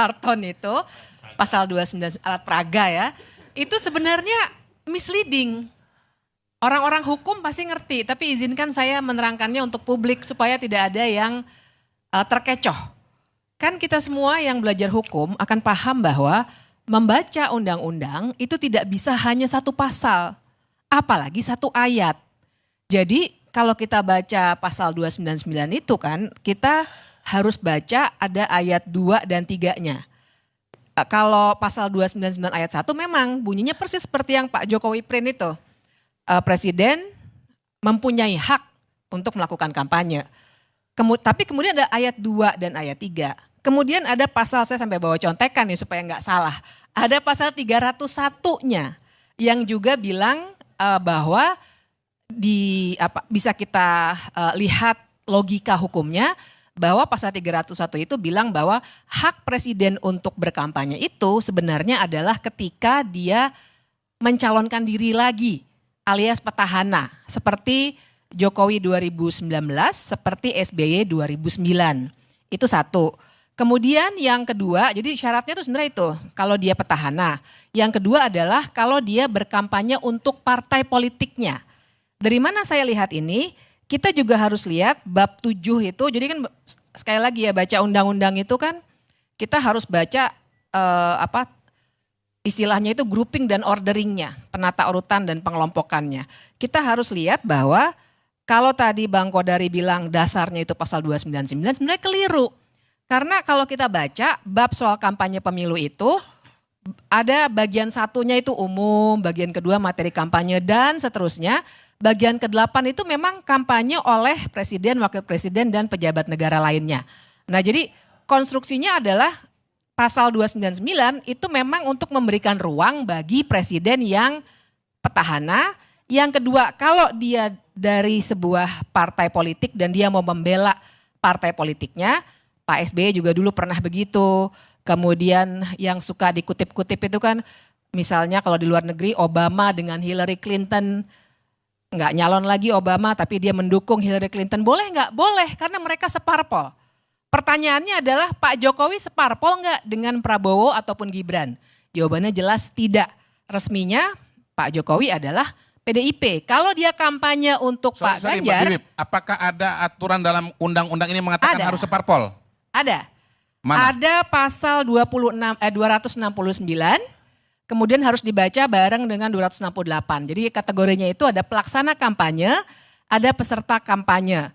Harton itu, pasal 29 alat peraga ya, itu sebenarnya misleading. Orang-orang hukum pasti ngerti, tapi izinkan saya menerangkannya untuk publik supaya tidak ada yang terkecoh. Kan kita semua yang belajar hukum akan paham bahwa membaca undang-undang itu tidak bisa hanya satu pasal, apalagi satu ayat. Jadi kalau kita baca pasal 299 itu kan kita harus baca ada ayat 2 dan 3-nya. Kalau pasal 299 ayat 1 memang bunyinya persis seperti yang Pak Jokowi print itu. Presiden mempunyai hak untuk melakukan kampanye. Tapi kemudian ada ayat 2 dan ayat 3. Kemudian ada pasal, saya sampai bawa contekan nih supaya nggak salah. Ada pasal 301-nya yang juga bilang bahwa bisa kita lihat logika hukumnya bahwa pasal 301 itu bilang bahwa hak presiden untuk berkampanye itu sebenarnya adalah ketika dia mencalonkan diri lagi alias petahana seperti Jokowi 2019, seperti SBY 2009. Itu satu. Kemudian yang kedua, jadi syaratnya itu sebenarnya itu kalau dia petahana. Yang kedua adalah kalau dia berkampanye untuk partai politiknya. Dari mana saya lihat ini? Kita juga harus lihat bab 7 itu, jadi kan sekali lagi ya baca undang-undang itu kan kita harus baca istilahnya itu grouping dan orderingnya, penata urutan dan pengelompokannya. Kita harus lihat bahwa kalau tadi Bang Kodari bilang dasarnya itu pasal 299 sebenarnya keliru. Karena kalau kita baca bab soal kampanye pemilu itu ada bagian satunya itu umum, bagian kedua materi kampanye dan seterusnya. Bagian ke-8 itu memang kampanye oleh presiden, wakil presiden dan pejabat negara lainnya. Nah jadi konstruksinya adalah pasal 299 itu memang untuk memberikan ruang bagi presiden yang petahana. Yang kedua kalau dia dari sebuah partai politik dan dia mau membela partai politiknya, Pak SBY juga dulu pernah begitu. Kemudian yang suka dikutip-kutip itu kan misalnya kalau di luar negeri Obama dengan Hillary Clinton, nggak nyalon lagi Obama tapi dia mendukung Hillary Clinton, boleh nggak? Boleh karena mereka separpol. Pertanyaannya adalah Pak Jokowi separpol nggak dengan Prabowo ataupun Gibran? Jawabannya jelas tidak. Resminya Pak Jokowi adalah PDIP. Kalau dia kampanye untuk Pak Ganjar. Mbak Bibip, apakah ada aturan dalam undang-undang ini mengatakan harus separpol? Ada. Mana? Ada pasal 269. Kemudian harus dibaca bareng dengan 268. Jadi kategorinya itu ada pelaksana kampanye, ada peserta kampanye.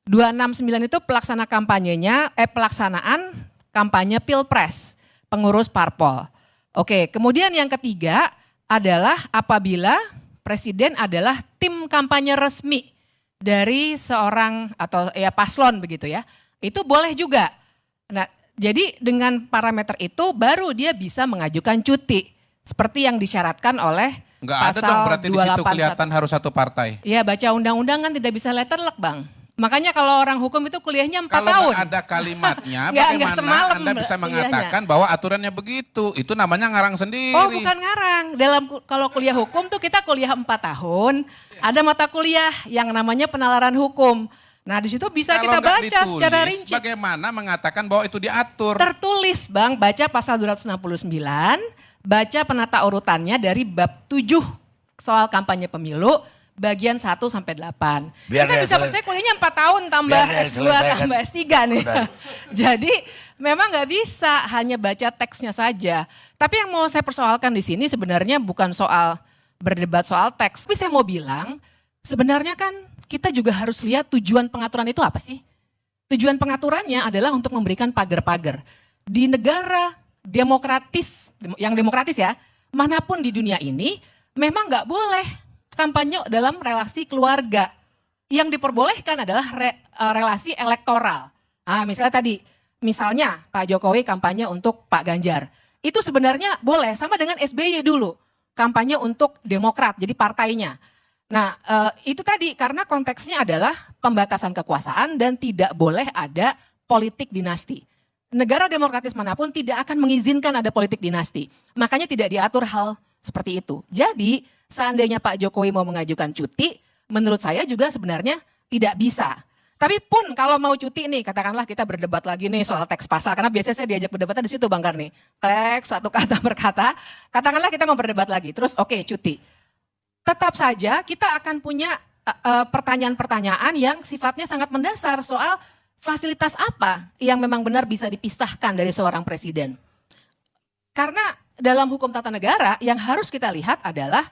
269 itu pelaksana kampanyenya, pelaksanaan kampanye Pilpres, pengurus parpol. Oke, kemudian yang ketiga adalah apabila presiden adalah tim kampanye resmi dari seorang atau ya paslon begitu ya. Itu boleh juga. Nah, jadi dengan parameter itu baru dia bisa mengajukan cuti. Seperti yang disyaratkan oleh Nggak pasal 281. ada dong berarti di situ kelihatan harus satu partai. Iya baca undang-undang kan tidak bisa letterlock Bang. Makanya kalau orang hukum itu kuliahnya 4 tahun. Kalau ada kalimatnya bagaimana semalam, Anda bisa mengatakan bahwa aturannya begitu? Itu namanya ngarang sendiri. Oh bukan ngarang. Kalau kuliah hukum tuh kita kuliah 4 tahun. Ada mata kuliah yang namanya penalaran hukum. Nah di situ bisa kita baca ditulis, secara rinci. Bagaimana mengatakan bahwa itu diatur? Tertulis Bang, baca pasal 269. Baca penata urutannya dari bab 7 soal kampanye pemilu bagian 1 sampai 8. Kita bisa percaya kuliahnya 4 tahun tambah S2 tambah S3 nih. Jadi memang nggak bisa hanya baca teksnya saja. Tapi yang mau saya persoalkan di sini sebenarnya bukan soal berdebat soal teks. Tapi saya mau bilang sebenarnya kan kita juga harus lihat tujuan pengaturan itu apa sih? Tujuan pengaturannya adalah untuk memberikan pagar-pagar. Di negara yang demokratis ya, manapun di dunia ini memang nggak boleh kampanye dalam relasi keluarga. Yang diperbolehkan adalah relasi elektoral. Misalnya Pak Jokowi kampanye untuk Pak Ganjar. Itu sebenarnya boleh, sama dengan SBY dulu. Kampanye untuk Demokrat, jadi partainya. Nah itu tadi karena konteksnya adalah pembatasan kekuasaan dan tidak boleh ada politik dinasti. Negara demokratis manapun tidak akan mengizinkan ada politik dinasti. Makanya tidak diatur hal seperti itu. Jadi seandainya Pak Jokowi mau mengajukan cuti, menurut saya juga sebenarnya tidak bisa. Tapi pun kalau mau cuti nih, katakanlah kita berdebat lagi nih soal teks pasal, karena biasanya saya diajak berdebatnya di situ Bang Karni. Teks satu kata per kata, katakanlah kita mau berdebat lagi, terus oke, cuti. Tetap saja kita akan punya pertanyaan-pertanyaan yang sifatnya sangat mendasar soal fasilitas apa yang memang benar bisa dipisahkan dari seorang presiden. Karena dalam hukum tata negara yang harus kita lihat adalah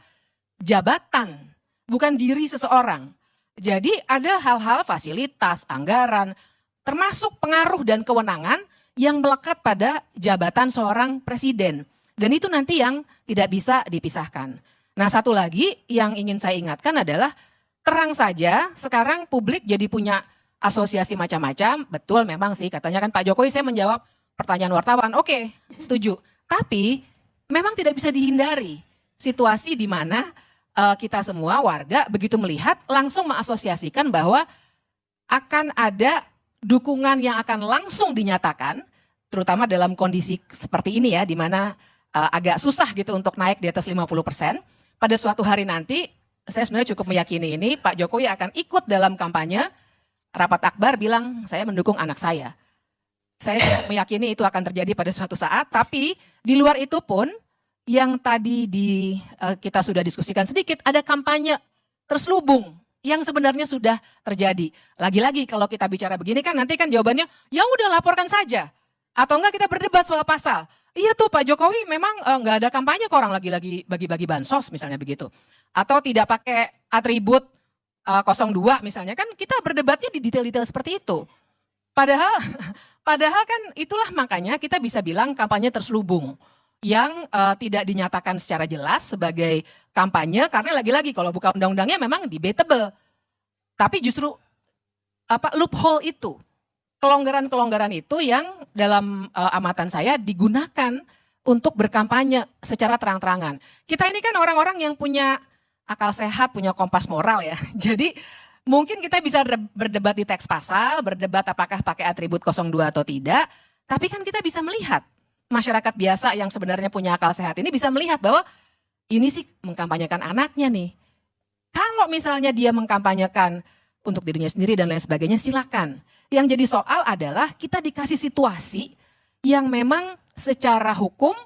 jabatan, bukan diri seseorang. Jadi ada hal-hal fasilitas, anggaran, termasuk pengaruh dan kewenangan yang melekat pada jabatan seorang presiden. Dan itu nanti yang tidak bisa dipisahkan. Nah, satu lagi yang ingin saya ingatkan adalah terang saja sekarang publik jadi punya asosiasi macam-macam. Betul memang sih katanya kan Pak Jokowi, saya menjawab pertanyaan wartawan. Oke, setuju. Tapi memang tidak bisa dihindari situasi di mana kita semua warga begitu melihat langsung mengasosiasikan bahwa akan ada dukungan yang akan langsung dinyatakan, terutama dalam kondisi seperti ini ya, di mana agak susah gitu untuk naik di atas 50%. Pada suatu hari nanti, saya sebenarnya cukup meyakini ini, Pak Jokowi akan ikut dalam kampanye, rapat akbar bilang, saya mendukung anak saya. Saya meyakini itu akan terjadi pada suatu saat, tapi di luar itu pun, yang tadi kita sudah diskusikan sedikit, ada kampanye terselubung yang sebenarnya sudah terjadi. Lagi-lagi kalau kita bicara begini kan nanti kan jawabannya, ya udah laporkan saja. Atau enggak kita berdebat soal pasal. Iya tuh Pak Jokowi memang enggak ada kampanye kok orang lagi-lagi bagi-bagi bansos misalnya begitu. Atau tidak pakai atribut 02 misalnya, kan kita berdebatnya di detail-detail seperti itu. Padahal kan itulah makanya kita bisa bilang kampanye terselubung yang tidak dinyatakan secara jelas sebagai kampanye, karena lagi-lagi kalau buka undang-undangnya memang debatable. Tapi justru loophole itu, kelonggaran-kelonggaran itu yang dalam amatan saya digunakan untuk berkampanye secara terang-terangan. Kita ini kan orang-orang yang punya akal sehat, punya kompas moral ya. Jadi mungkin kita bisa berdebat di teks pasal, berdebat apakah pakai atribut 02 atau tidak, tapi kan kita bisa melihat masyarakat biasa yang sebenarnya punya akal sehat ini bisa melihat bahwa ini sih mengkampanyekan anaknya nih. Kalau misalnya dia mengkampanyekan untuk dirinya sendiri dan lain sebagainya, silakan. Yang jadi soal adalah kita dikasih situasi yang memang secara hukum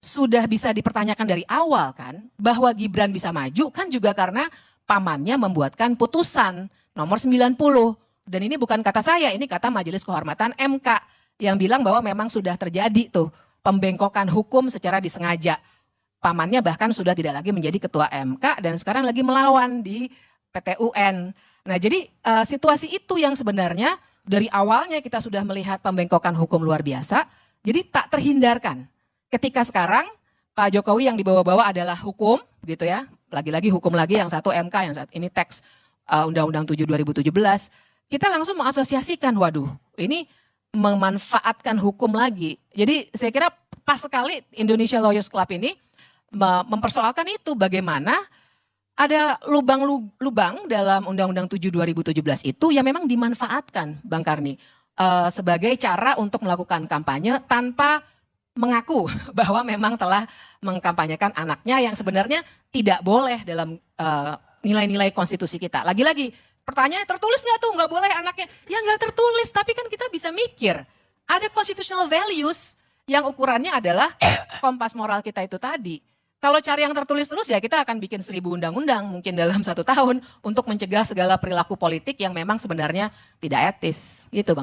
sudah bisa dipertanyakan dari awal kan, bahwa Gibran bisa maju kan juga karena pamannya membuatkan putusan nomor 90. Dan ini bukan kata saya, ini kata Majelis Kehormatan MK yang bilang bahwa memang sudah terjadi tuh pembengkokan hukum secara disengaja. Pamannya bahkan sudah tidak lagi menjadi ketua MK dan sekarang lagi melawan di PT UN. Nah jadi situasi itu yang sebenarnya dari awalnya kita sudah melihat pembengkokan hukum luar biasa. Jadi tak terhindarkan. Ketika sekarang Pak Jokowi yang dibawa-bawa adalah hukum gitu ya. Lagi-lagi hukum lagi, yang satu MK, yang saat ini teks Undang-Undang 7 2017. Kita langsung mengasosiasikan, waduh ini memanfaatkan hukum lagi. Jadi saya kira pas sekali Indonesia Lawyers Club ini mempersoalkan itu, bagaimana ada lubang-lubang dalam Undang-Undang 7 2017 itu yang memang dimanfaatkan Bang Karni sebagai cara untuk melakukan kampanye tanpa mengaku bahwa memang telah mengkampanyekan anaknya yang sebenarnya tidak boleh dalam nilai-nilai konstitusi kita. Lagi-lagi pertanyaannya, tertulis nggak tuh nggak boleh anaknya? Ya nggak tertulis, tapi kan kita bisa mikir. Ada constitutional values yang ukurannya adalah kompas moral kita itu tadi. Kalau cari yang tertulis terus ya kita akan bikin 1000 undang-undang mungkin dalam 1 tahun untuk mencegah segala perilaku politik yang memang sebenarnya tidak etis. Gitu Bang.